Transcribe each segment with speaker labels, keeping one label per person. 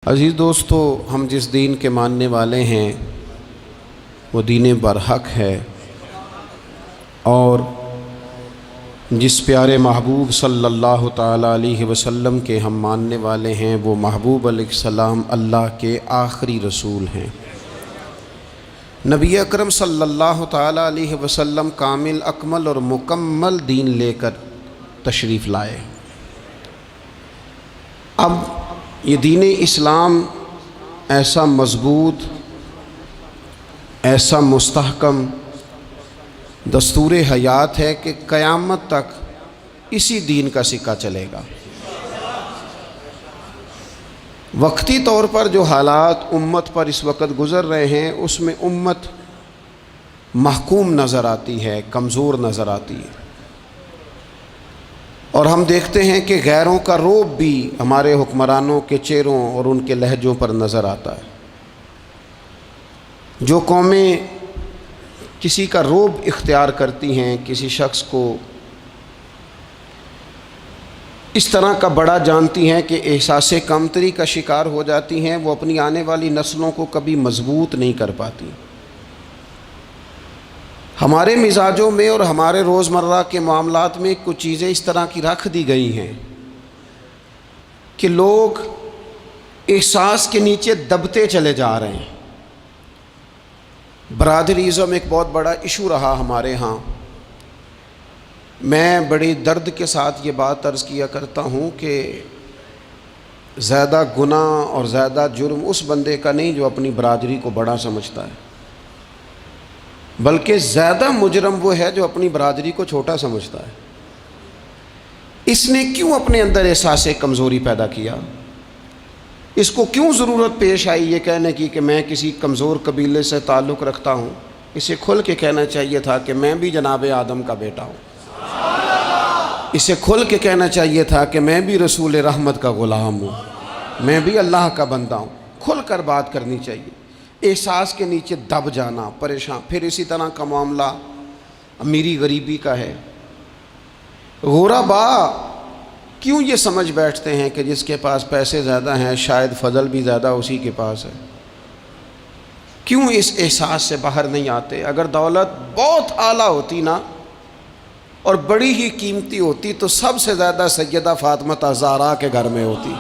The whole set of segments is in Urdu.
Speaker 1: عزیز دوستو، ہم جس دین کے ماننے والے ہیں وہ دین برحق ہے، اور جس پیارے محبوب صلی اللہ تعالیٰ علیہ وسلم کے ہم ماننے والے ہیں وہ محبوب علیہ السلام اللہ کے آخری رسول ہیں۔ نبی اکرم صلی اللہ تعالیٰ علیہ وسلم کامل، اکمل اور مکمل دین لے کر تشریف لائے۔ اب یہ دین اسلام ایسا مضبوط، ایسا مستحکم دستور حیات ہے کہ قیامت تک اسی دین کا سکہ چلے گا۔ وقتی طور پر جو حالات امت پر اس وقت گزر رہے ہیں اس میں امت محکوم نظر آتی ہے، کمزور نظر آتی ہے، اور ہم دیکھتے ہیں کہ غیروں کا رعب بھی ہمارے حکمرانوں کے چہروں اور ان کے لہجوں پر نظر آتا ہے۔ جو قومیں کسی کا رعب اختیار کرتی ہیں، کسی شخص کو اس طرح کا بڑا جانتی ہیں کہ احساس کمتری کا شکار ہو جاتی ہیں، وہ اپنی آنے والی نسلوں کو کبھی مضبوط نہیں کر پاتی۔ ہمارے مزاجوں میں اور ہمارے روزمرہ کے معاملات میں کچھ چیزیں اس طرح کی رکھ دی گئی ہیں کہ لوگ احساس کے نیچے دبتے چلے جا رہے ہیں۔ برادریزم ایک بہت بڑا ایشو رہا ہمارے ہاں۔ میں بڑی درد کے ساتھ یہ بات عرض کیا کرتا ہوں کہ زیادہ گناہ اور زیادہ جرم اس بندے کا نہیں جو اپنی برادری کو بڑا سمجھتا ہے، بلکہ زیادہ مجرم وہ ہے جو اپنی برادری کو چھوٹا سمجھتا ہے۔ اس نے کیوں اپنے اندر احساس کمزوری پیدا کیا؟ اس کو کیوں ضرورت پیش آئی یہ کہنے کی کہ میں کسی کمزور قبیلے سے تعلق رکھتا ہوں؟ اسے کھل کے کہنا چاہیے تھا کہ میں بھی جناب آدم کا بیٹا ہوں۔ اسے کھل کے کہنا چاہیے تھا کہ میں بھی رسول رحمت کا غلام ہوں، میں بھی اللہ کا بندہ ہوں۔ کھل کر بات کرنی چاہیے۔ احساس کے نیچے دب جانا، پریشان۔ پھر اسی طرح کا معاملہ امیری غریبی کا ہے۔ غربا کیوں یہ سمجھ بیٹھتے ہیں کہ جس کے پاس پیسے زیادہ ہیں شاید فضل بھی زیادہ اسی کے پاس ہے؟ کیوں اس احساس سے باہر نہیں آتے؟ اگر دولت بہت اعلیٰ ہوتی نا اور بڑی ہی قیمتی ہوتی تو سب سے زیادہ سیدہ فاطمہ زہرا کے گھر میں ہوتی،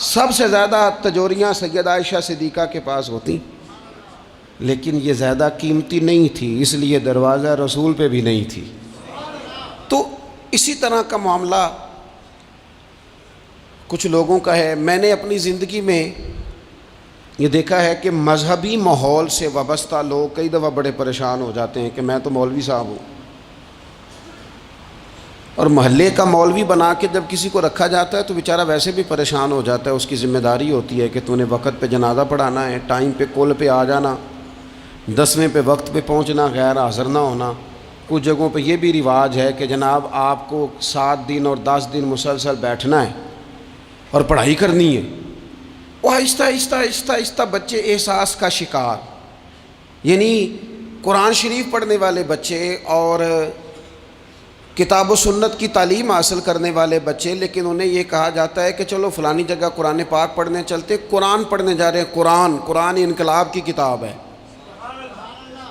Speaker 1: سب سے زیادہ تجوریاں سیدہ عائشہ صدیقہ کے پاس ہوتی، لیکن یہ زیادہ قیمتی نہیں تھی، اس لیے دروازہ رسول پہ بھی نہیں تھی۔ تو اسی طرح کا معاملہ کچھ لوگوں کا ہے۔ میں نے اپنی زندگی میں یہ دیکھا ہے کہ مذہبی ماحول سے وابستہ لوگ کئی دفعہ بڑے پریشان ہو جاتے ہیں کہ میں تو مولوی صاحب ہوں، اور محلے کا مولوی بنا کے جب کسی کو رکھا جاتا ہے تو بیچارہ ویسے بھی پریشان ہو جاتا ہے۔ اس کی ذمہ داری ہوتی ہے کہ تو نے وقت پہ جنازہ پڑھانا ہے، ٹائم پہ کول پہ آ جانا، 10ویں پہ وقت پہ پہنچنا، غیر حاضر نہ ہونا۔ کچھ جگہوں پہ یہ بھی رواج ہے کہ جناب آپ کو 7 دن اور 10 دن مسلسل بیٹھنا ہے اور پڑھائی کرنی ہے۔ وہ آہستہ آہستہ آہستہ آہستہ بچے احساس کا شکار، یعنی قرآن شریف پڑھنے والے بچے اور کتاب و سنت کی تعلیم حاصل کرنے والے بچے، لیکن انہیں یہ کہا جاتا ہے کہ چلو فلانی جگہ قرآن پاک پڑھنے چلتے، قرآن پڑھنے جا رہے ہیں۔ قرآن انقلاب کی کتاب ہے،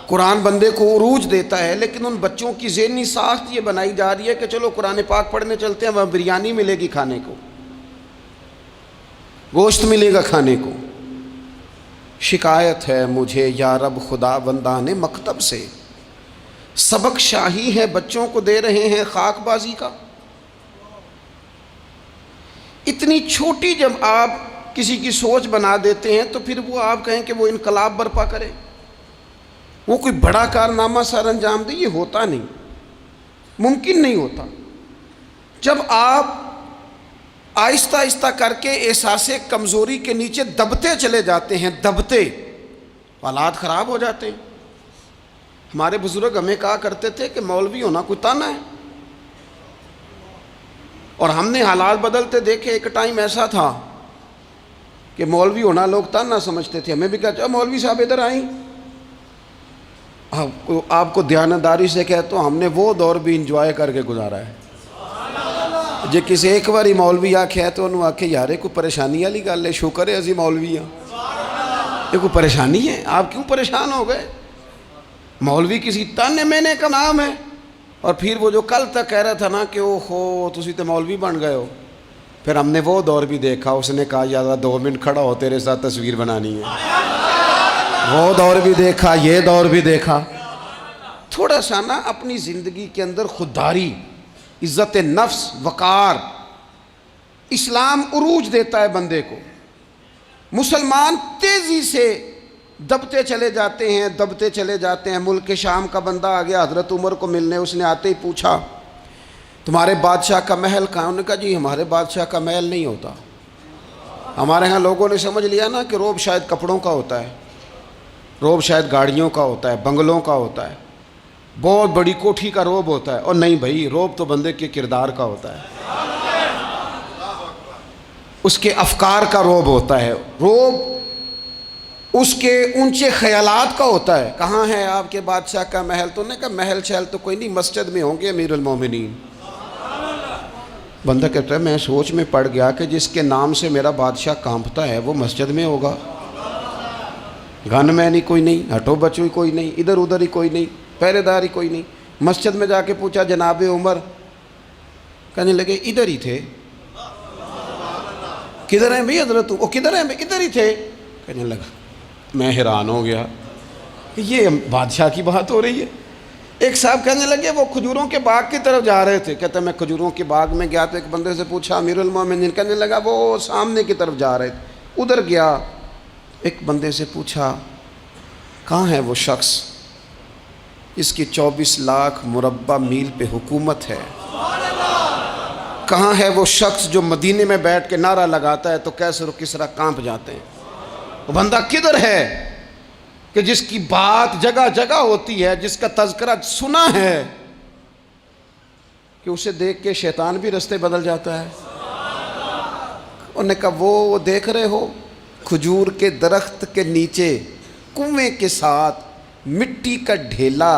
Speaker 1: قرآن بندے کو عروج دیتا ہے، لیکن ان بچوں کی ذہنی ساخت یہ بنائی جا رہی ہے کہ چلو قرآن پاک پڑھنے چلتے ہیں، وہاں بریانی ملے گی کھانے کو، گوشت ملے گا کھانے کو۔ شکایت ہے مجھے یا رب خدا بندان مکتب سے، سبق شاہی ہے بچوں کو دے رہے ہیں خاک بازی کا۔ اتنی چھوٹی جب آپ کسی کی سوچ بنا دیتے ہیں تو پھر وہ آپ کہیں کہ وہ انقلاب برپا کرے، وہ کوئی بڑا کارنامہ سر انجام دے، یہ ہوتا نہیں، ممکن نہیں ہوتا۔ جب آپ آہستہ آہستہ کر کے احساس کمزوری کے نیچے دبتے چلے جاتے ہیں، دبتے، حالات خراب ہو جاتے ہیں۔ ہمارے بزرگ ہمیں کہا کرتے تھے کہ مولوی ہونا کوئی تانا ہے، اور ہم نے حالات بدلتے دیکھے۔ ایک ٹائم ایسا تھا کہ مولوی ہونا لوگ تانا سمجھتے تھے، ہمیں بھی کہا مولوی صاحب ادھر آئیں۔ آپ کو دیانتداری سے کہتا ہوں ہم نے وہ دور بھی انجوائے کر کے گزارا ہے ਜੇ ਕਿਸੇ ਇੱਕ ਵਾਰੀ ਮੌਲਵੀ ਆਖਿਆ ਤਾਂ ਉਹਨੂੰ ਆਖੇ ਯਾਰ ਇਹ ਕੋਈ ਪਰੇਸ਼ਾਨੀ ਵਾਲੀ ਗੱਲ ਹੈ, ਸ਼ੁਕਰ ਹੈ ਅਸੀਂ ਮੌਲਵੀ ਹਾਂ, یہ کوئی پریشانی ہے, آپ کیوں پریشان ہو گئے؟ مولوی کسی تانے مینے کا نام ہے. اور پھر وہ جو کل تک کہہ رہا تھا نا کہ او ہو تسی تو مولوی بن گئے ہو, پھر ہم نے وہ دور بھی دیکھا, اس نے کہا یار 2 منٹ کھڑا ہو تیرے ساتھ تصویر بنانی ہے. وہ دور بھی دیکھا, یہ دور بھی دیکھا. تھوڑا سا نا اپنی زندگی کے اندر خودداری, عزت نفس, وقار. اسلام عروج دیتا ہے بندے کو. مسلمان تیزی سے دبتے چلے جاتے ہیں. ملک شام کا بندہ آ گیا حضرت عمر کو ملنے, اس نے آتے ہی پوچھا تمہارے بادشاہ کا محل کہاں؟ انہوں نے کہا جی ہمارے بادشاہ کا محل نہیں ہوتا. ہمارے ہاں لوگوں نے سمجھ لیا نا کہ روب شاید کپڑوں کا ہوتا ہے, روب شاید گاڑیوں کا ہوتا ہے, بنگلوں کا ہوتا ہے, بہت بڑی کوٹھی کا روب ہوتا ہے. اور نہیں بھائی, روب تو بندے کے کردار کا ہوتا ہے, اس کے افکار کا روب ہوتا ہے. روب اس کے اونچے خیالات کا ہوتا ہے. کہاں ہے آپ کے بادشاہ کا محل؟ تو نے کہا محل شہل تو کوئی نہیں, مسجد میں ہوں گے امیر المومنین. بندہ کہتا ہے میں سوچ میں پڑ گیا کہ جس کے نام سے میرا بادشاہ کانپتا ہے وہ مسجد میں ہوگا. گن مین ہی کوئی نہیں, ہٹو بچو ہی کوئی نہیں, ادھر ادھر ہی کوئی نہیں, پہرے دار ہی کوئی نہیں. مسجد میں جا کے پوچھا جناب عمر, کہنے لگے ادھر ہی تھے. کدھر ہیں بھئی حضرت؟ وہ کدھر ہیں بھئی؟ ادھر ہی تھے. کہنے لگا, میں حیران ہو گیا کہ یہ بادشاہ کی بات ہو رہی ہے. ایک صاحب کہنے لگے وہ کھجوروں کے باغ کی طرف جا رہے تھے. کہتے ہیں میں کھجوروں کے باغ میں گیا تو ایک بندے سے پوچھا امیر المومنین, کہنے لگا وہ سامنے کی طرف جا رہے تھے. ادھر گیا, ایک بندے سے پوچھا کہاں ہے وہ شخص جس کی 24 لاکھ مربع میل پہ حکومت ہے؟ کہاں ہے وہ شخص جو مدینے میں بیٹھ کے نعرہ لگاتا ہے تو کیسر و کسرا کانپ جاتے ہیں؟ وہ بندہ کدھر ہے کہ جس کی بات جگہ جگہ ہوتی ہے, جس کا تذکرہ سنا ہے کہ اسے دیکھ کے شیطان بھی رستے بدل جاتا ہے؟ انہوں نے کہا وہ دیکھ رہے ہو کھجور کے درخت کے نیچے کنویں کے ساتھ مٹی کا ڈھیلا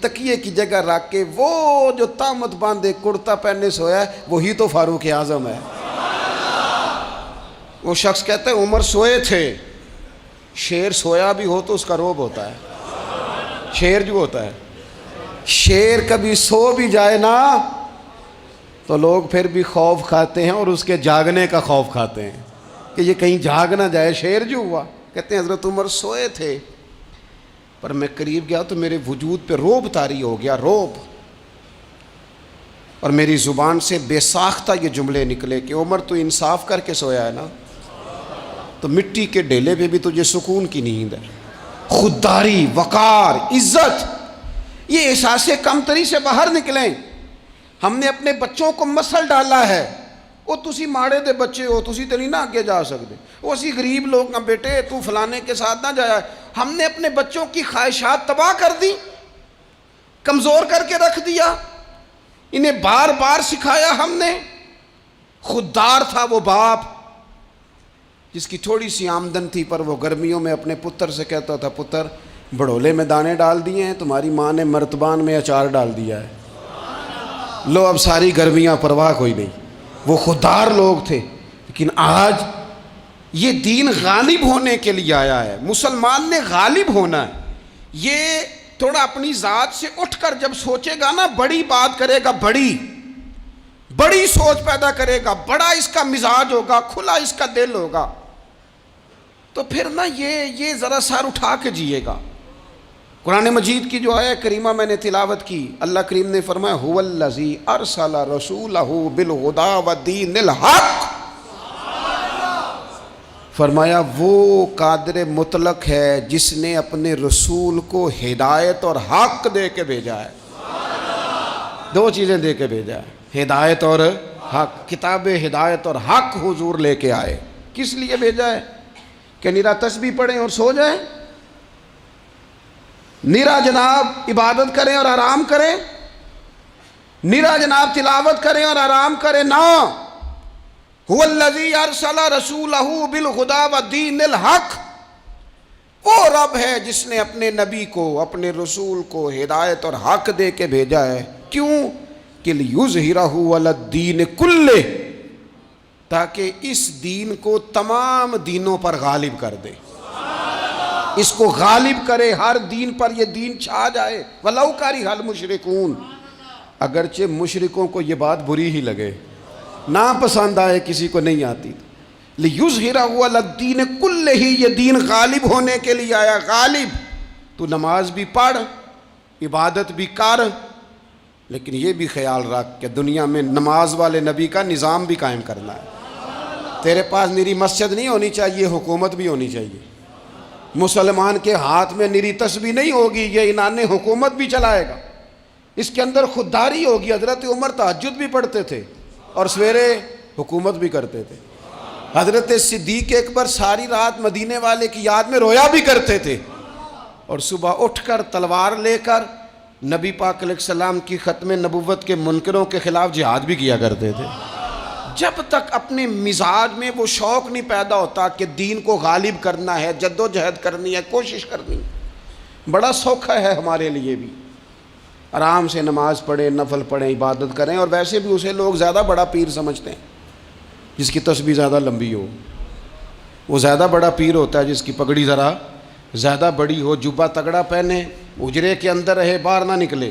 Speaker 1: تکیے کی جگہ رکھ کے وہ جو تامت باندھے کرتا پہنے سویا ہے وہی تو فاروق اعظم ہے. وہ شخص کہتا ہے عمر سوئے تھے. شیر سویا بھی ہو تو اس کا روب ہوتا ہے. شیر جو ہوتا ہے, شیر کبھی سو بھی جائے نا تو لوگ پھر بھی خوف کھاتے ہیں, اور اس کے جاگنے کا خوف کھاتے ہیں کہ یہ کہیں جاگ نہ جائے. شیر جو ہوا, کہتے ہیں حضرت عمر سوئے تھے پر میں قریب گیا تو میرے وجود پہ روب طاری ہو گیا, روب. اور میری زبان سے بے ساختہ یہ جملے نکلے کہ عمر تو انصاف کر کے سویا ہے نا, تو مٹی کے ڈھیلے پہ بھی تجھے سکون کی نیند ہے. خودداری, وقار, عزت, یہ احساس کمتری سے باہر نکلیں. ہم نے اپنے بچوں کو مسل ڈالا ہے, وہ تسی ماڑے دے بچے ہو, تسی تو نہیں نہ آگے جا سکتے, وہ اسی غریب لوگ ہیں بیٹے تو فلانے کے ساتھ نہ جایا. ہم نے اپنے بچوں کی خواہشات تباہ کر دی, کمزور کر کے رکھ دیا, انہیں بار بار سکھایا ہم نے. خوددار تھا وہ باپ جس کی تھوڑی سی آمدن تھی پر وہ گرمیوں میں اپنے پتر سے کہتا تھا پتر بڑولے میں دانے ڈال دیے ہیں, تمہاری ماں نے مرتبان میں اچار ڈال دیا ہے, لو اب ساری گرمیاں پرواہ کوئی نہیں. وہ خوددار لوگ تھے. لیکن آج یہ دین غالب ہونے کے لیے آیا ہے, مسلمان نے غالب ہونا ہے. یہ تھوڑا اپنی ذات سے اٹھ کر جب سوچے گا نا, بڑی بات کرے گا, بڑی سوچ پیدا کرے گا, بڑا اس کا مزاج ہوگا, کھلا اس کا دل ہوگا, تو پھر نا یہ ذرا سر اٹھا کے جیے گا. قرآن مجید کی جو آیہ کریمہ میں نے تلاوت کی, اللہ کریم نے فرمایا هو الذی ارسل رسولہ بالہدی ودین الحق. فرمایا وہ قادر مطلق ہے جس نے اپنے رسول کو ہدایت اور حق دے کے بھیجا ہے. 2 چیزیں دے کے بھیجا ہے, ہدایت اور حق. کتاب ہدایت اور حق حضور لے کے آئے. کس لیے بھیجا ہے؟ کہ نیرا تسبیح پڑھیں اور سو جائیں, نیرا جناب عبادت کریں اور آرام کریں, نیرا جناب تلاوت کریں اور آرام کریں نا. هو الذی ارسل رسولہ بالہدی ودین الحق. وہ رب ہے جس نے اپنے نبی کو, اپنے رسول کو ہدایت اور حق دے کے بھیجا ہے. کیوں کہ لیظہرہ علی الدین کلہ، تاکہ اس دین کو تمام دینوں پر غالب کر دے، اس کو غالب کرے، ہر دین پر یہ دین چھا جائے۔ وَلَوْ كَرِهَ الْمُشْرِكُونَ، اگرچہ مشرکوں کو یہ بات بری ہی لگے، ناپسند آئے، کسی کو نہیں آتی، لِيُظْهِرَهُ عَلَى الدِّينِ كُلِّهِ، یہ دین غالب ہونے کے لیے آیا۔ غالب، تو نماز بھی پڑھ، عبادت بھی کر، لیکن یہ بھی خیال رکھ کہ دنیا میں نماز والے نبی کا نظام بھی قائم کرنا ہے۔ تیرے پاس نری مسجد نہیں ہونی چاہیے، حکومت بھی ہونی چاہیے۔ مسلمان کے ہاتھ میں نری تسبیح نہیں ہوگی، یہ انان حکومت بھی چلائے گا، اس کے اندر خودداری ہوگی۔ حضرت عمر تہجد بھی پڑھتے تھے اور سویرے حکومت بھی کرتے تھے۔ حضرت صدیق اکبر ساری رات مدینے والے کی یاد میں رویا بھی کرتے تھے، اور صبح اٹھ کر تلوار لے کر نبی پاک علیہ السلام کی ختم نبوت کے منکروں کے خلاف جہاد بھی کیا کرتے تھے۔ جب تک اپنے مزاج میں وہ شوق نہیں پیدا ہوتا کہ دین کو غالب کرنا ہے، جد و جہد کرنی ہے، کوشش کرنی ہے، بڑا سوکھا ہے ہمارے لیے بھی، آرام سے نماز پڑھیں، نفل پڑھیں، عبادت کریں، اور ویسے بھی اسے لوگ زیادہ بڑا پیر سمجھتے ہیں جس کی تسبیح زیادہ لمبی ہو، وہ زیادہ بڑا پیر ہوتا ہے جس کی پگڑی ذرا زیادہ بڑی ہو، جبہ تگڑا پہنے، اجرے کے اندر رہے، باہر نہ نکلے،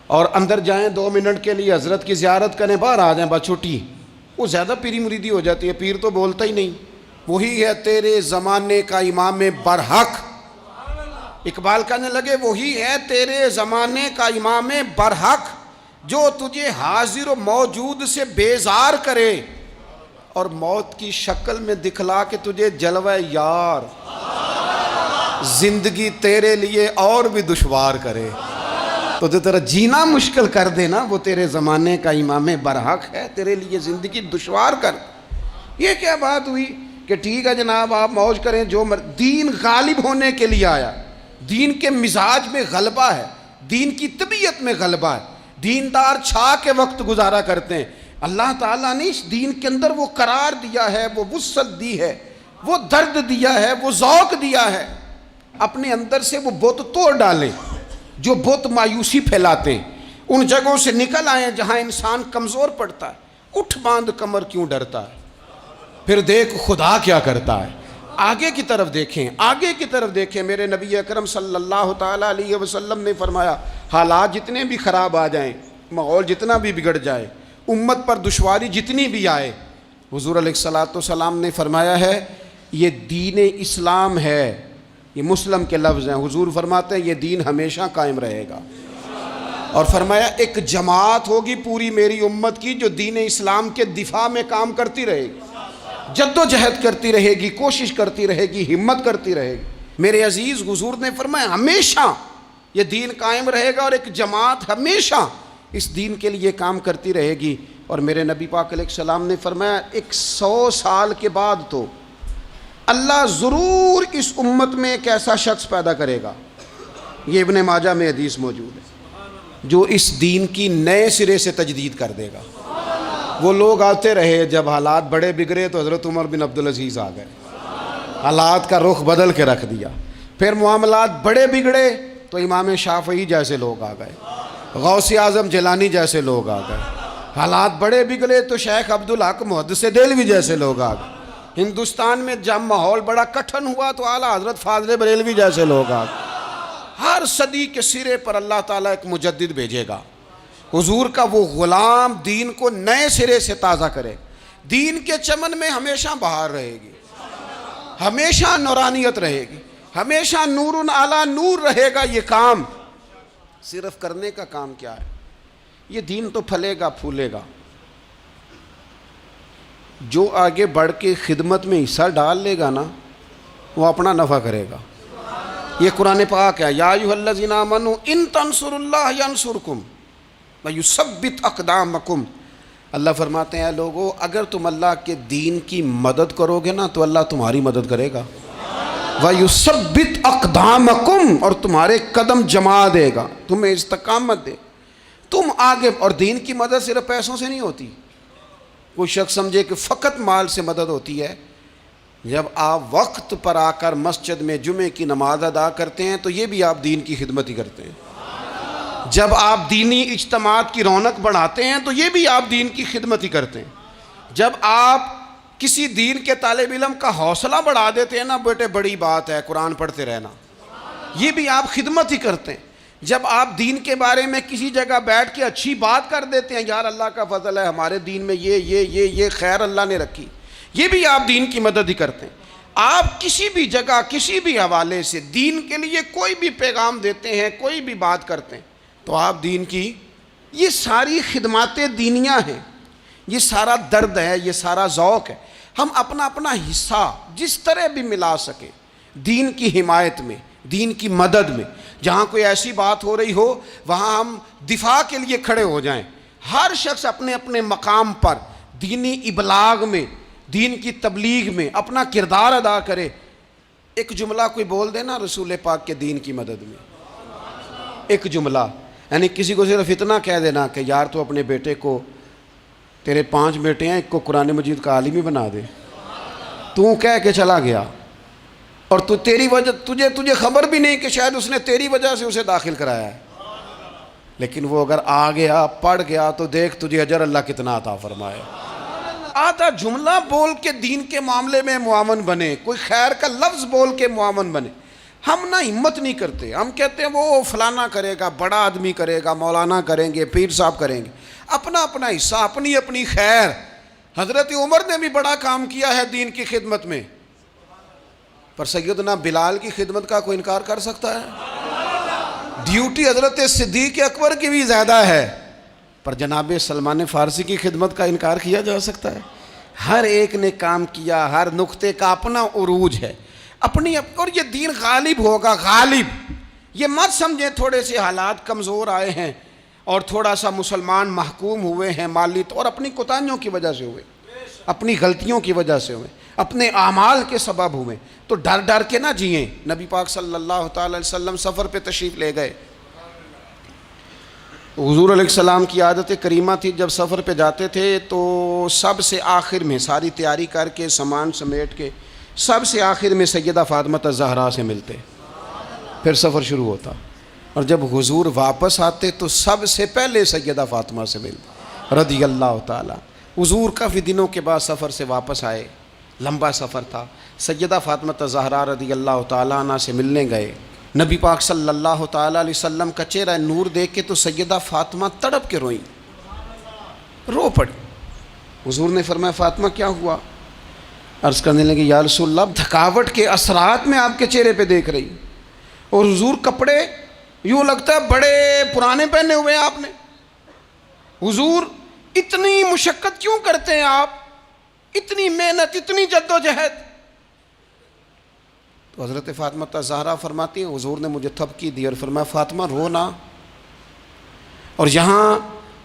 Speaker 1: اور اندر جائیں 2 منٹ کے لیے حضرت کی زیارت کریں، باہر آ جائیں بس چھٹی، وہ زیادہ پیری مریدی ہو جاتی ہے۔ پیر تو بولتا ہی نہیں۔ وہی ہے تیرے زمانے کا امام برحق، اقبال کہنے لگے وہی ہے تیرے زمانے کا امام برحق، جو تجھے حاضر و موجود سے بیزار کرے اور موت کی شکل میں دکھلا کے تجھے جلوہ یار، زندگی تیرے لیے اور بھی دشوار کرے، تو جو تیرا جینا مشکل کر دے نا، وہ تیرے زمانے کا امام برحق ہے، تیرے لیے زندگی دشوار کر۔ یہ کیا بات ہوئی کہ ٹھیک ہے جناب آپ موج کریں جو دین غالب ہونے کے لیے آیا، دین کے مزاج میں غلبہ ہے، دین کی طبیعت میں غلبہ ہے، دیندار چھا کے وقت گزارا کرتے ہیں۔ اللہ تعالیٰ نے اس دین کے اندر وہ قرار دیا ہے، وہ وسعت دی ہے، وہ درد دیا ہے، وہ ذوق دیا ہے۔ اپنے اندر سے وہ بت توڑ ڈالیں جو بت مایوسی پھیلاتے ہیں، ان جگہوں سے نکل آئیں جہاں انسان کمزور پڑتا ہے۔ اٹھ باندھ کمر کیوں ڈرتا ہے، پھر دیکھ خدا کیا کرتا ہے۔ آگے کی طرف دیکھیں، آگے کی طرف دیکھیں۔ میرے نبی اکرم صلی اللہ تعالیٰ علیہ وسلم نے فرمایا حالات جتنے بھی خراب آ جائیں، ماحول جتنا بھی بگڑ جائے، امت پر دشواری جتنی بھی آئے، حضور علیہ الصلوۃ والسلام نے فرمایا ہے یہ دین اسلام ہے، یہ مسلم کے لفظ ہیں، حضور فرماتے ہیں یہ دین ہمیشہ قائم رہے گا، اور فرمایا ایک جماعت ہوگی پوری میری امت کی جو دین اسلام کے دفاع میں کام کرتی رہے گی، جد و جہد کرتی رہے گی، کوشش کرتی رہے گی، ہمت کرتی رہے گی۔ میرے عزیز حضور نے فرمایا ہمیشہ یہ دین قائم رہے گا، اور ایک جماعت ہمیشہ اس دین کے لیے کام کرتی رہے گی۔ اور میرے نبی پاک علیہ السلام نے فرمایا 100 سال کے بعد تو اللہ ضرور اس امت میں ایک ایسا شخص پیدا کرے گا، یہ ابن ماجہ میں حدیث موجود ہے، جو اس دین کی نئے سرے سے تجدید کر دے گا۔ وہ لوگ آتے رہے، جب حالات بڑے بگڑے تو حضرت عمر بن عبدالعزیز آ گئے، حالات کا رخ بدل کے رکھ دیا۔ پھر معاملات بڑے بگڑے تو امام شافعی جیسے لوگ آ گئے، غوث اعظم جیلانی جیسے لوگ آ گئے۔ حالات بڑے بگڑے تو شیخ عبدالحق محدث دہلوی جیسے لوگ آ گئے۔ ہندوستان میں جب ماحول بڑا کٹھن ہوا تو اعلیٰ حضرت فاضل بریلوی جیسے لوگ آ گئے۔ ہر صدی کے سرے پر اللہ تعالیٰ ایک مجدد بھیجے گا، حضور کا وہ غلام دین کو نئے سرے سے تازہ کرے، دین کے چمن میں ہمیشہ بہار رہے گی، ہمیشہ نورانیت رہے گی، ہمیشہ نور اعلیٰ نور رہے گا۔ یہ کام صرف کرنے کا کام کیا ہے، یہ دین تو پھلے گا پھولے گا، جو آگے بڑھ کے خدمت میں حصہ ڈال لے گا نا وہ اپنا نفع کرے گا۔ یہ قرآن پاک ہے، یا ایھا الذین آمنوا ان تنصروا اللہ ینصرکم ویثبت اقدامکم۔ اللہ فرماتے ہیں اے لوگو اگر تم اللہ کے دین کی مدد کرو گے نا تو اللہ تمہاری مدد کرے گا، ویثبت اقدامکم، اور تمہارے قدم جما دے گا، تمہیں استقامت دے، تم آگے۔ اور دین کی مدد صرف پیسوں سے نہیں ہوتی، کوئی شخص سمجھے کہ فقط مال سے مدد ہوتی ہے۔ جب آپ وقت پر آ کر مسجد میں جمعے کی نماز ادا کرتے ہیں تو یہ بھی آپ دین کی خدمت ہی کرتے ہیں۔ جب آپ دینی اجتماعات کی رونق بڑھاتے ہیں تو یہ بھی آپ دین کی خدمت ہی کرتے ہیں۔ جب آپ کسی دین کے طالب علم کا حوصلہ بڑھا دیتے ہیں نا، بیٹے بڑی بات ہے قرآن پڑھتے رہنا، یہ بھی آپ خدمت ہی کرتے ہیں۔ جب آپ دین کے بارے میں کسی جگہ بیٹھ کے اچھی بات کر دیتے ہیں، یار اللہ کا فضل ہے ہمارے دین میں یہ خیر اللہ نے رکھی، یہ بھی آپ دین کی مدد ہی کرتے ہیں۔ آپ کسی بھی جگہ کسی بھی حوالے سے دین کے لیے کوئی بھی پیغام دیتے ہیں، کوئی بھی بات کرتے ہیں، تو آپ دین کی یہ ساری خدمات دینیاں ہیں، یہ سارا درد ہے، یہ سارا ذوق ہے۔ ہم اپنا اپنا حصہ جس طرح بھی ملا سکیں دین کی حمایت میں، دین کی مدد میں۔ جہاں کوئی ایسی بات ہو رہی ہو وہاں ہم دفاع کے لیے کھڑے ہو جائیں۔ ہر شخص اپنے اپنے مقام پر دینی ابلاغ میں، دین کی تبلیغ میں اپنا کردار ادا کرے۔ ایک جملہ کوئی بول دے نا رسول پاک کے دین کی مدد میں، ایک جملہ، یعنی کسی کو صرف اتنا کہہ دینا کہ یار تو اپنے بیٹے کو، تیرے 5 بیٹے ہیں، ایک کو قرآن مجید کا عالم ہی بنا دے، تو کہہ کے چلا گیا اور تو تیری وجہ تجھے خبر بھی نہیں کہ شاید اس نے تیری وجہ سے اسے داخل کرایا ہے، لیکن وہ اگر آ گیا پڑھ گیا تو دیکھ تجھے اجر اللہ کتنا عطا فرمائے۔ آدھا جملہ بول کے دین کے معاملے میں معاون بنے، کوئی خیر کا لفظ بول کے معاون بنے۔ ہم نہ ہمت نہیں کرتے، ہم کہتے ہیں وہ فلانا کرے گا، بڑا آدمی کرے گا، مولانا کریں گے، پیر صاحب کریں گے، اپنا اپنا حصہ، اپنی اپنی خیر۔ حضرت عمر نے بھی بڑا کام کیا ہے دین کی خدمت میں، پر سیدنا بلال کی خدمت کا کوئی انکار کر سکتا ہے؟ ڈیوٹی حضرت صدیق اکبر کی بھی زیادہ ہے، پر جناب سلمان فارسی کی خدمت کا انکار کیا جا سکتا ہے؟ ہر ایک نے کام کیا، ہر نقطے کا اپنا عروج ہے، اپنی اور یہ دین غالب ہوگا، غالب۔ یہ مت سمجھیں تھوڑے سے حالات کمزور آئے ہیں اور تھوڑا سا مسلمان محکوم ہوئے ہیں مالی طور، اپنی کوتاہیوں کی وجہ سے ہوئے، اپنی غلطیوں کی وجہ سے ہوئے، اپنے اعمال کے سبب ہوئے، تو ڈر ڈر کے نہ جئیں۔ نبی پاک صلی اللہ تعالی علیہ وسلم سفر پہ تشریف لے گئے، حضور علیہ السلام کی عادت کریمہ تھی جب سفر پہ جاتے تھے تو سب سے آخر میں ساری تیاری کر کے سامان سمیٹ کے سب سے آخر میں سیدہ فاطمہ الزہرا سے ملتے، پھر سفر شروع ہوتا، اور جب حضور واپس آتے تو سب سے پہلے سیدہ فاطمہ سے ملتے رضی اللہ تعالیٰ۔ حضور کافی دنوں کے بعد سفر سے واپس آئے، لمبا سفر تھا، سیدہ فاطمہ الزہرا رضی اللہ تعالیٰ عنہ سے ملنے گئے۔ نبی پاک صلی اللہ تعالیٰ علیہ وسلم کا چہرہ نور دیکھ کے تو سیدہ فاطمہ تڑپ کے روئیں، رو پڑی۔ حضور نے فرمایا فاطمہ کیا ہوا؟ عرض کرنے لگے یا رسول اللہ تھکاوٹ کے اثرات میں آپ کے چہرے پہ دیکھ رہی، اور حضور کپڑے یوں لگتا ہے بڑے پرانے پہنے ہوئے ہیں آپ نے، حضور اتنی مشقت کیوں کرتے ہیں آپ، اتنی محنت، اتنی جدوجہد؟ تو حضرت فاطمہ الزہرا فرماتی ہیں حضور نے مجھے تھپکی دی اور فرمایا فاطمہ رو نہ۔ اور یہاں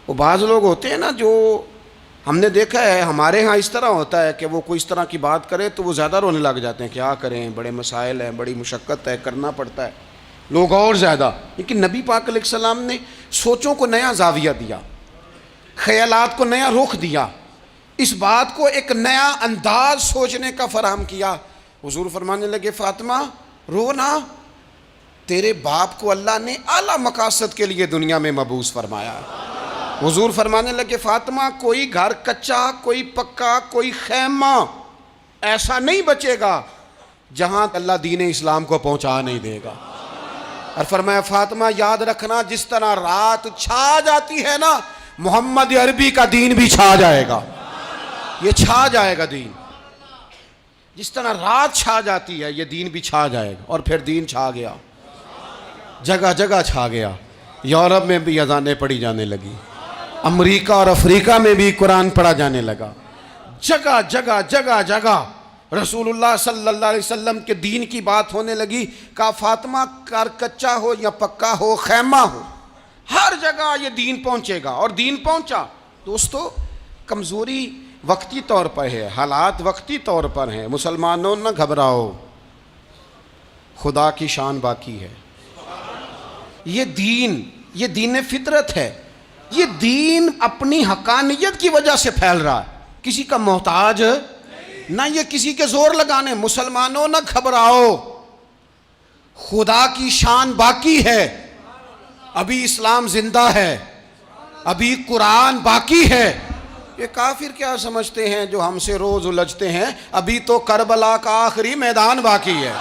Speaker 1: وہ بعض لوگ ہوتے ہیں نا جو ہم نے دیکھا ہے، ہمارے ہاں اس طرح ہوتا ہے کہ وہ کوئی اس طرح کی بات کرے تو وہ زیادہ رونے لگ جاتے ہیں، کیا کریں، بڑے مسائل ہیں، بڑی مشقت ہے، کرنا پڑتا ہے، لوگ اور زیادہ۔ لیکن نبی پاک علیہ السلام نے سوچوں کو نیا زاویہ دیا، خیالات کو نیا رخ دیا، اس بات کو ایک نیا انداز سوچنے کا فراہم کیا۔ حضور فرمانے لگے فاطمہ رو نہ، تیرے باپ کو اللہ نے اعلیٰ مقاصد کے لیے دنیا میں مبعوث فرمایا۔ حضور فرمانے لگے فاطمہ کوئی گھر کچا، کوئی پکا، کوئی خیمہ ایسا نہیں بچے گا جہاں اللہ دین اسلام کو پہنچا نہیں دے گا۔ اور فرمایا فاطمہ یاد رکھنا جس طرح رات چھا جاتی ہے نا، محمد عربی کا دین بھی چھا جائے گا، یہ چھا جائے گا دین، جس طرح رات چھا جاتی ہے یہ دین بھی چھا جائے گا۔ اور پھر دین چھا گیا، جگہ جگہ چھا گیا، یورپ میں بھی اذانیں پڑھی جانے لگی، امریکہ اور افریقہ میں بھی قرآن پڑھا جانے لگا، جگہ جگہ جگہ جگہ رسول اللہ صلی اللہ علیہ وسلم کے دین کی بات ہونے لگی۔ کہا فاطمہ کار کچا ہو یا پکا ہو، خیمہ ہو، ہر جگہ یہ دین پہنچے گا، اور دین پہنچا۔ دوستو کمزوری وقتی طور پر ہے، حالات وقتی طور پر ہیں، مسلمانوں نہ گھبراؤ، خدا کی شان باقی ہے۔ یہ دین فطرت ہے، یہ دین اپنی حقانیت کی وجہ سے پھیل رہا ہے، کسی کا محتاج نہ یہ کسی کے زور لگانے۔ مسلمانوں نہ گھبراؤ، خدا کی شان باقی ہے، ابھی اسلام زندہ ہے، ابھی قرآن باقی ہے۔ یہ کافر کیا سمجھتے ہیں جو ہم سے روز الجھتے ہیں؟ ابھی تو کربلا کا آخری میدان باقی ہے،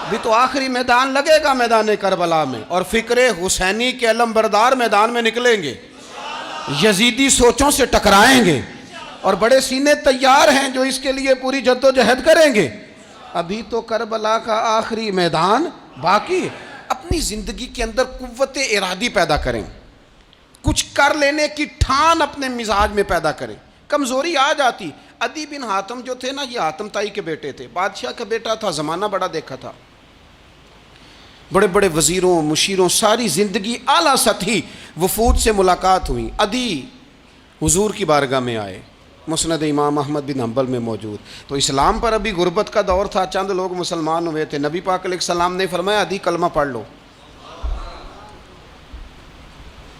Speaker 1: ابھی تو آخری میدان لگے گا میدان کربلا میں، اور فکر حسینی کے علم بردار میدان میں نکلیں گے، یزیدی سوچوں سے ٹکرائیں گے، اور بڑے سینے تیار ہیں جو اس کے لیے پوری جدوجہد کریں گے۔ ابھی تو کربلا کا آخری میدان باقی ہے۔ اپنی زندگی کے اندر قوت ارادی پیدا کریں، کچھ کر لینے کی ٹھان اپنے مزاج میں پیدا کریں۔ کمزوری آ جاتی۔ عدی بن حاتم جو تھے نا، یہ حاتم تائی کے بیٹے تھے، بادشاہ کا بیٹا تھا، زمانہ بڑا دیکھا تھا، بڑے بڑے وزیروں مشیروں، ساری زندگی اعلیٰ سطحی وفود سے ملاقات ہوئی۔ عدی حضور کی بارگاہ میں آئے، مسند امام احمد بن حنبل میں موجود۔ تو اسلام پر ابھی غربت کا دور تھا، چند لوگ مسلمان ہوئے تھے۔ نبی پاک علیہ السلام نے فرمایا عدی کلمہ پڑھ لو۔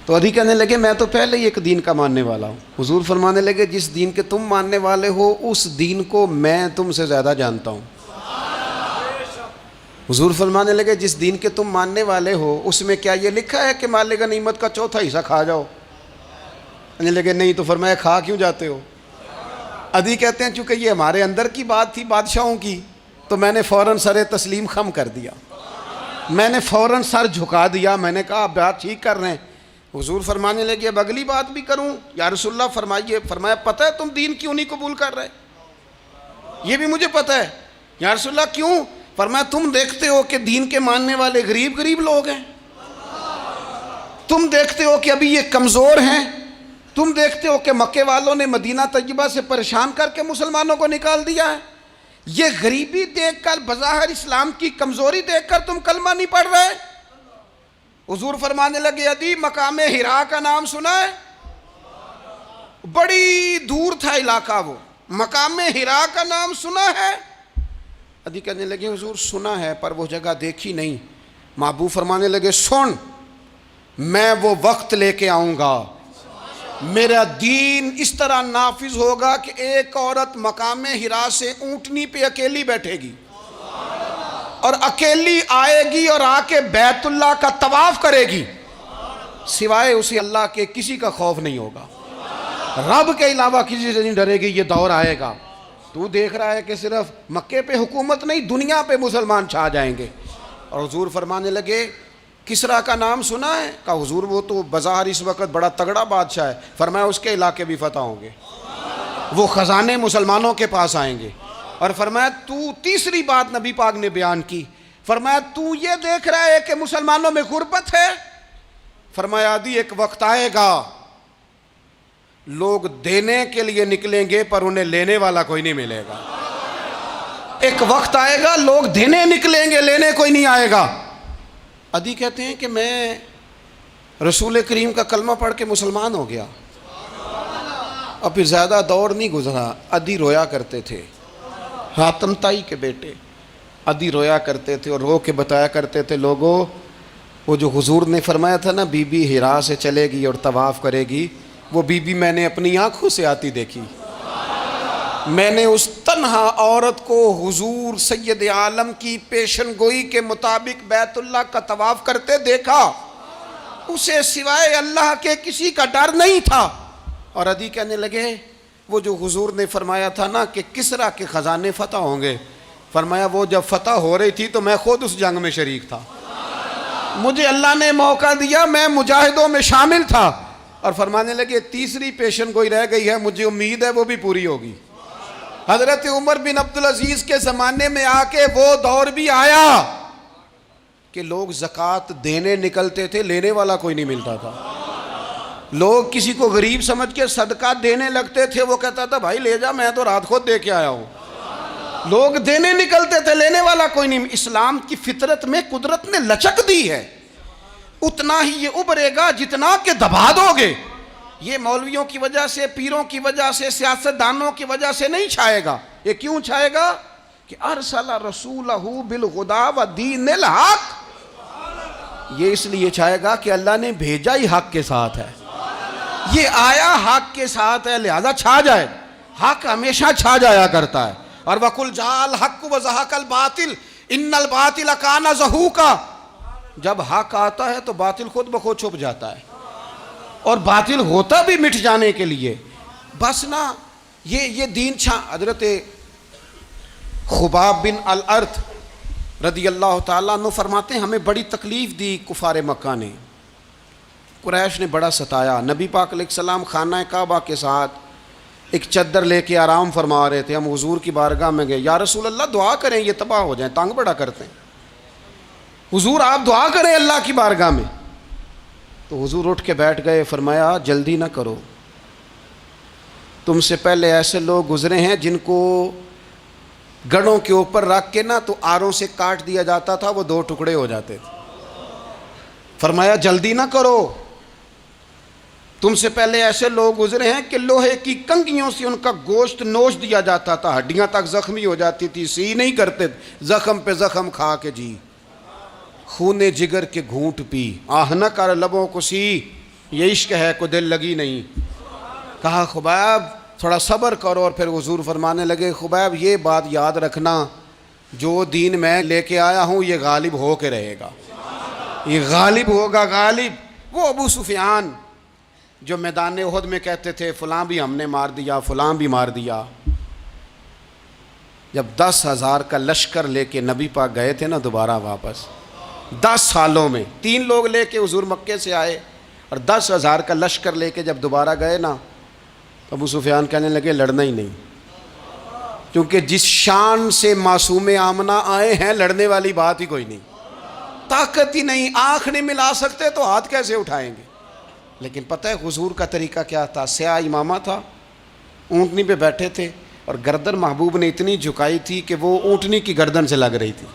Speaker 1: تو عدی کہنے لگے میں تو پہلے ہی ایک دین کا ماننے والا ہوں۔ حضور فرمانے لگے جس دین کے تم ماننے والے ہو اس دین کو میں تم سے زیادہ جانتا ہوں۔ حضور فرمانے لگے جس دین کے تم ماننے والے ہو اس میں کیا یہ لکھا ہے کہ مال غنیمت کا چوتھا حصہ کھا جاؤ؟ کہنے لگے نہیں۔ تو فرمایا کھا کیوں جاتے ہو؟ عدی کہتے ہیں چونکہ یہ ہمارے اندر کی بات تھی بادشاہوں کی، تو میں نے فوراً سر تسلیم خم کر دیا، میں نے فوراً سر جھکا دیا، میں نے کہا آپ بات ٹھیک کر رہے ہیں۔ حضور فرمانے لگے اب اگلی بات بھی کروں یا رسول اللہ فرمائیے۔ فرمایا پتہ ہے تم دین کیوں نہیں قبول کر رہے؟ یہ بھی مجھے پتہ ہے۔ یا رسول اللہ کیوں؟ فرمایا تم دیکھتے ہو کہ دین کے ماننے والے غریب غریب لوگ ہیں، تم دیکھتے ہو کہ ابھی یہ کمزور ہیں، تم دیکھتے ہو کہ مکے والوں نے مدینہ طیبہ سے پریشان کر کے مسلمانوں کو نکال دیا ہے، یہ غریبی دیکھ کر بظاہر اسلام کی کمزوری دیکھ کر تم کلمہ نہیں پڑھ رہے؟ حضور فرمانے لگے عدی مقام حرا کا نام سنا ہے؟ بڑی دور تھا علاقہ، وہ مقام حرا کا نام سنا ہے؟ عدی کہنے لگے حضور سنا ہے پر وہ جگہ دیکھی نہیں۔ محبوب فرمانے لگے سن، میں وہ وقت لے کے آؤں گا، میرا دین اس طرح نافذ ہوگا کہ ایک عورت مقام حرا سے اونٹنی پہ اکیلی بیٹھے گی اور اکیلی آئے گی اور آ کے بیت اللہ کا طواف کرے گی، سوائے اسے اللہ کے کسی کا خوف نہیں ہوگا، رب کے علاوہ کسی سے نہیں ڈرے گی۔ یہ دور آئے گا، تو دیکھ رہا ہے کہ صرف مکے پہ حکومت نہیں دنیا پہ مسلمان چھا جائیں گے۔ اور حضور فرمانے لگے کسرا کا نام سنا ہے؟ کہا حضور وہ تو بظاہر اس وقت بڑا تگڑا بادشاہ ہے۔ فرمایا اس کے علاقے بھی فتح ہوں گے، وہ خزانے مسلمانوں کے پاس آئیں گے۔ اور فرمایا تو تیسری بات نبی پاک نے بیان کی، فرمایا تو یہ دیکھ رہا ہے کہ مسلمانوں میں غربت ہے؟ فرمایا عدی ایک وقت آئے گا لوگ دینے کے لیے نکلیں گے پر انہیں لینے والا کوئی نہیں ملے گا۔ ایک وقت آئے گا لوگ دینے نکلیں گے لینے کوئی نہیں آئے گا۔ عدی کہتے ہیں کہ میں رسول کریم کا کلمہ پڑھ کے مسلمان ہو گیا، اور پھر زیادہ دور نہیں گزرا، عدی رویا کرتے تھے، حاتم تائی کے بیٹے عدی رویا کرتے تھے اور رو کے بتایا کرتے تھے لوگوں وہ جو حضور نے فرمایا تھا نا بی بی حرا سے چلے گی اور طواف کرے گی، وہ بی بی میں نے اپنی آنکھوں سے آتی دیکھی، میں نے اس تنہا عورت کو حضور سید عالم کی پیشن گوئی کے مطابق بیت اللہ کا طواف کرتے دیکھا، اسے سوائے اللہ کے کسی کا ڈر نہیں تھا۔ اور عدی کہنے لگے وہ جو حضور نے فرمایا تھا نا کہ کسرا کے خزانے فتح ہوں گے، فرمایا وہ جب فتح ہو رہی تھی تو میں خود اس جنگ میں شریک تھا، مجھے اللہ نے موقع دیا، میں مجاہدوں میں شامل تھا۔ اور فرمانے لگے تیسری پیشن گوئی رہ گئی ہے، مجھے امید ہے وہ بھی پوری ہوگی۔ حضرت عمر بن عبدالعزیز کے زمانے میں آ کے وہ دور بھی آیا کہ لوگ زکوٰۃ دینے نکلتے تھے، لینے والا کوئی نہیں ملتا تھا، لوگ کسی کو غریب سمجھ کے صدقہ دینے لگتے تھے، وہ کہتا تھا بھائی لے جا میں تو رات خود دے کے آیا ہوں، لوگ دینے نکلتے تھے لینے والا کوئی نہیں۔ اسلام کی فطرت میں قدرت نے لچک دی ہے، اتنا ہی یہ ابھرے گا جتنا کہ دبا دو گے۔ یہ مولویوں کی وجہ سے، پیروں کی وجہ سے، سیاستدانوں کی وجہ سے نہیں چھائے گا۔ یہ کیوں چھائے گا کہ ارسل رسولہ بالہدی ودین الحق، یہ اس لیے چھائے گا کہ اللہ نے بھیجا ہی حق کے ساتھ ہے، یہ آیا حق کے ساتھ ہے، لہذا چھا جائے۔ حق ہمیشہ چھا جایا کرتا ہے۔ اور وَقُلْ جَاءَ الْحَقُّ وَزَهَقَ الْبَاطِلُ إِنَّ الْبَاطِلَ كَانَ زَهُوقًا، جب حق آتا ہے تو باطل خود بخود چھپ جاتا ہے، اور باطل ہوتا بھی مٹ جانے کے لیے بس نا یہ دین حضرت خباب بن الارت رضی اللہ تعالیٰ عنہ فرماتے ہیں ہمیں بڑی تکلیف دی کفار مکہ نے، قریش نے بڑا ستایا۔ نبی پاک علیہ السلام خانہ کعبہ کے ساتھ ایک چادر لے کے آرام فرما رہے تھے، ہم حضور کی بارگاہ میں گئے، یا رسول اللہ دعا کریں یہ تباہ ہو جائیں، تنگ بڑا کرتے ہیں، حضور آپ دعا کریں اللہ کی بارگاہ میں۔ تو حضور اٹھ کے بیٹھ گئے، فرمایا جلدی نہ کرو، تم سے پہلے ایسے لوگ گزرے ہیں جن کو گڑوں کے اوپر رکھ کے نا تو آروں سے کاٹ دیا جاتا تھا، وہ 2 ٹکڑے ہو جاتے تھے۔ فرمایا جلدی نہ کرو، تم سے پہلے ایسے لوگ گزرے ہیں کہ لوہے کی کنگھیوں سے ان کا گوشت نوچ دیا جاتا تھا، ہڈیاں تک زخمی ہو جاتی تھی، سی نہیں کرتے، زخم پہ زخم کھا کے جی، خون جگر کے گھونٹ پی، آہ نہ کر لبوں کو سی، یہ عشق ہے کو دل لگی نہیں۔ کہا خبیب تھوڑا صبر کرو، اور پھر حضور فرمانے لگے خبیب یہ بات یاد رکھنا، جو دین میں لے کے آیا ہوں یہ غالب ہو کے رہے گا، یہ غالب ہوگا، غالب۔ وہ ابو سفیان جو میدان احد میں کہتے تھے فلاں بھی ہم نے مار دیا، فلاں بھی مار دیا، جب 10,000 کا لشکر لے کے نبی پاک گئے تھے نا دوبارہ واپس، 10 سالوں میں 3 لوگ لے کے حضور مکے سے آئے، اور 10,000 کا لشکر لے کے جب دوبارہ گئے نا، ابو سفیان کہنے لگے لڑنا ہی نہیں، کیونکہ جس شان سے معصوم آمنہ آئے ہیں لڑنے والی بات ہی کوئی نہیں، طاقت ہی نہیں، آنکھ نہیں ملا سکتے تو ہاتھ کیسے اٹھائیں گے۔ لیکن پتہ ہے حضور کا طریقہ کیا تھا؟ سیاہ امامہ تھا، اونٹنی پہ بیٹھے تھے، اور گردن محبوب نے اتنی جھکائی تھی کہ وہ اونٹنی کی گردن سے لگ رہی تھی،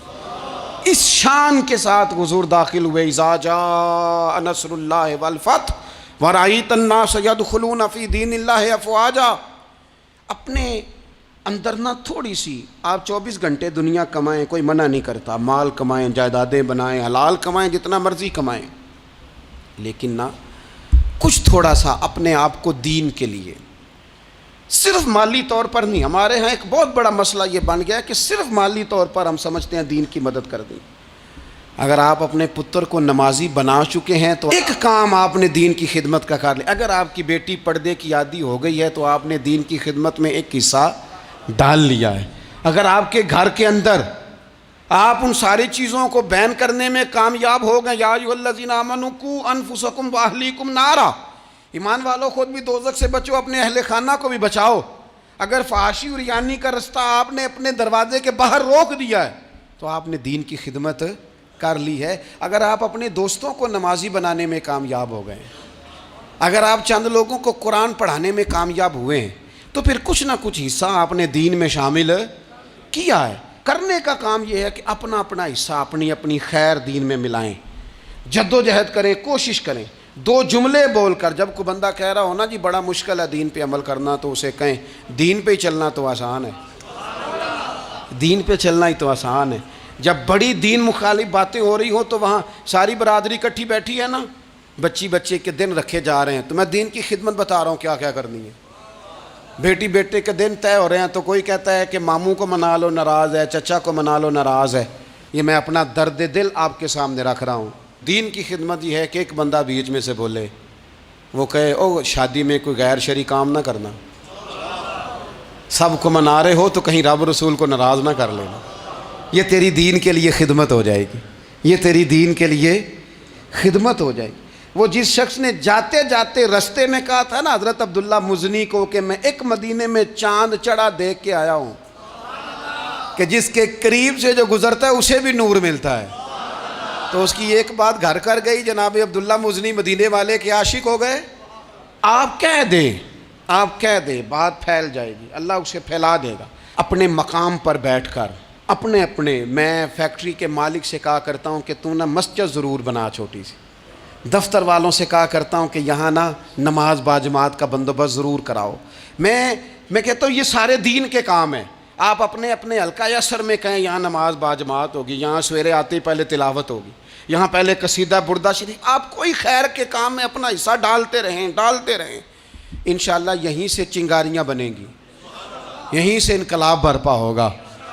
Speaker 1: اس شان کے ساتھ حضور داخل ہوئے۔ اذا جاء نصر اللہ والفتح ورأیت الناس يدخلون فی دین اللہ افواجا۔ اپنے اندر نہ تھوڑی سی، آپ 24 گھنٹے دنیا کمائیں، کوئی منع نہیں کرتا، مال کمائیں، جائیدادیں بنائیں، حلال کمائیں، جتنا مرضی کمائیں، لیکن نہ کچھ تھوڑا سا اپنے آپ کو دین کے لیے، صرف مالی طور پر نہیں۔ ہمارے ہاں ایک بہت بڑا مسئلہ یہ بن گیا ہے کہ صرف مالی طور پر ہم سمجھتے ہیں دین کی مدد کر دیں۔ اگر آپ اپنے پتر کو نمازی بنا چکے ہیں تو ایک کام آپ نے دین کی خدمت کا کر لیا۔ اگر آپ کی بیٹی پردے کی عادی ہو گئی ہے تو آپ نے دین کی خدمت میں ایک حصہ ڈال لیا ہے۔ اگر آپ کے گھر کے اندر آپ ان ساری چیزوں کو بین کرنے میں کامیاب ہو گئے، یا ایھا الذین آمنوا قوا انفسکم واہلیکم نارا، ایمان والو خود بھی دوزخ سے بچو، اپنے اہل خانہ کو بھی بچاؤ۔ اگر فحاشی اور ریانی کا رستہ آپ نے اپنے دروازے کے باہر روک دیا ہے تو آپ نے دین کی خدمت کر لی ہے۔ اگر آپ اپنے دوستوں کو نمازی بنانے میں کامیاب ہو گئے، اگر آپ چند لوگوں کو قرآن پڑھانے میں کامیاب ہوئے ہیں، تو پھر کچھ نہ کچھ حصہ آپ نے دین میں شامل کیا ہے۔ کرنے کا کام یہ ہے کہ اپنا اپنا حصہ اپنی اپنی خیر دین میں ملائیں، جدوجہد کریں، کوشش کریں۔ 2 جملے بول کر، جب کوئی بندہ کہہ رہا ہو نا جی بڑا مشکل ہے دین پہ عمل کرنا، تو اسے کہیں دین پہ ہی چلنا تو آسان ہے، دین پہ چلنا ہی تو آسان ہے۔ جب بڑی دین مخالف باتیں ہو رہی ہوں تو وہاں ساری برادری کٹھی بیٹھی ہے نا، بچے کے دن رکھے جا رہے ہیں، تو میں دین کی خدمت بتا رہا ہوں کیا کیا کرنی ہے۔ بیٹے کے دن طے ہو رہے ہیں تو کوئی کہتا ہے کہ ماموں کو منا لو ناراض ہے، چچا کو منا لو ناراض ہے۔ یہ میں اپنا درد دل آپ کے سامنے رکھ رہا ہوں۔ دین کی خدمت یہ ہے کہ ایک بندہ بیچ میں سے بولے، وہ کہے او شادی میں کوئی غیر شرعی کام نہ کرنا، سب کو منا رہے ہو تو کہیں رب رسول کو ناراض نہ کر لینا۔ یہ تیری دین کے لیے خدمت ہو جائے گی، یہ تیری دین کے لیے خدمت ہو جائے گی۔ وہ جس شخص نے جاتے جاتے رستے میں کہا تھا نا حضرت عبداللہ مزنی کو کہ میں ایک مدینے میں چاند چڑھا دیکھ کے آیا ہوں کہ جس کے قریب سے جو گزرتا ہے اسے بھی نور ملتا ہے، تو اس کی ایک بات گھر کر گئی، جناب عبداللہ مزنی مدینے والے کے عاشق ہو گئے۔ آپ کہہ دیں بات پھیل جائے گی، اللہ اسے پھیلا دے گا۔ اپنے مقام پر بیٹھ کر اپنے میں فیکٹری کے مالک سے کہا کرتا ہوں کہ تو نہ مسجد ضرور بنا چھوٹی سی، دفتر والوں سے کہا کرتا ہوں کہ یہاں نہ نماز باجماعت کا بندوبست ضرور کراؤ۔ میں کہتا ہوں یہ سارے دین کے کام ہیں۔ آپ اپنے حلقہ اثر میں کہیں یہاں نماز باجماعت ہوگی، یہاں سویرے آتے ہی پہلے تلاوت ہوگی، یہاں پہلے قصیدہ بردہ شریف، آپ کوئی خیر کے کام میں اپنا حصہ ڈالتے رہیں، انشاءاللہ یہیں سے چنگاریاں بنیں گی، یہیں سے انقلاب برپا ہوگا۔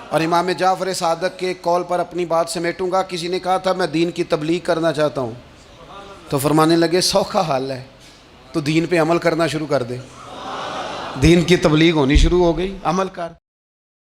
Speaker 1: اور امام جعفر صادق کے قول پر اپنی بات سمیٹوں گا. کسی نے کہا تھا میں دین کی تبلیغ کرنا چاہتا ہوں, تو فرمانے لگے سوکھا حال ہے, تو دین پہ عمل کرنا شروع کر دے. دین کی تبلیغ ہونی شروع ہو گئی, عمل کر.